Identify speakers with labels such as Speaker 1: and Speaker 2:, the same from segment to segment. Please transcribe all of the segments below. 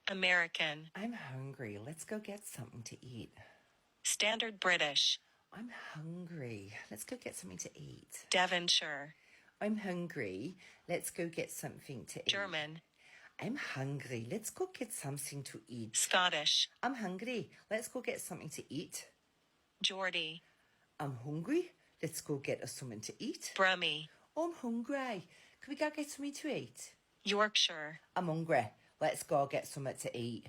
Speaker 1: American.
Speaker 2: I'm hungry. Let's go get something to eat.
Speaker 1: Standard British.
Speaker 2: I'm hungry. Let's go get something to eat.
Speaker 1: Devonshire.
Speaker 2: I'm hungry. Let's go get something to eat.
Speaker 1: German.
Speaker 2: I'm hungry. Let's go get something to eat.
Speaker 1: Scottish.
Speaker 2: I'm hungry. Let's go get something to eat.
Speaker 1: Geordie.
Speaker 2: I'm hungry. Let's go get us something to eat.
Speaker 1: Brummie.
Speaker 2: I'm hungry. Can we go get something to eat?
Speaker 1: Yorkshire.
Speaker 2: I'm hungry. Let's go get something to eat.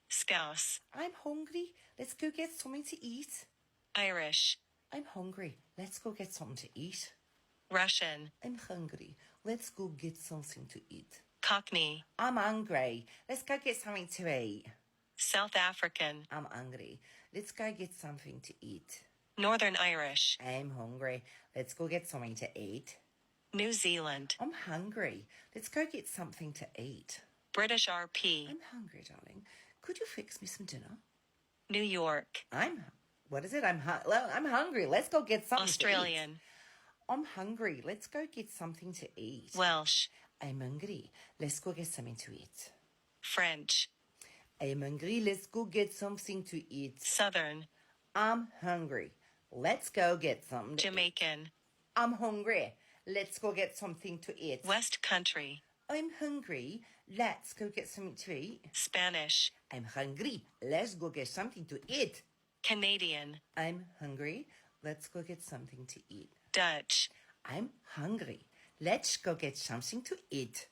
Speaker 1: Scouse.
Speaker 2: I'm hungry. Let's go get something to eat.
Speaker 1: Irish.
Speaker 2: I'm hungry. Let's go get something to eat.
Speaker 1: Russian.
Speaker 2: I'm hungry. Let's go get something to eat.
Speaker 1: Cockney.
Speaker 2: I'm hungry. Let's go get something to eat.
Speaker 1: South African.
Speaker 2: I'm hungry. Let's go get something to eat.
Speaker 1: Northern Irish.
Speaker 2: I'm hungry. Let's go get something to eat.
Speaker 1: New Zealand.
Speaker 2: I'm hungry. Let's go get something to eat.
Speaker 1: British RP.
Speaker 2: I'm hungry, darling. Could you fix me some dinner?
Speaker 1: New York.
Speaker 2: What is it? I'm hungry. Let's go get something
Speaker 1: Australian.
Speaker 2: to eat. I'm hungry. Let's go get something to eat.
Speaker 1: Welsh.
Speaker 2: I'm hungry. Let's go get something to eat.
Speaker 1: French.
Speaker 2: I'm hungry. Let's go get something to eat.
Speaker 1: Southern.
Speaker 2: I'm hungry. Let's go get something to
Speaker 1: Jamaican.
Speaker 2: eat. I'm hungry. Let's go get something to eat.
Speaker 1: West Country.
Speaker 2: I'm hungry. Let's go get something to eat.
Speaker 1: Spanish.
Speaker 2: I'm hungry. Let's go get something to eat.
Speaker 1: Canadian.
Speaker 2: I'm hungry. Let's go get something to eat.
Speaker 1: Dutch.
Speaker 2: I'm hungry. Let's go get something to eat.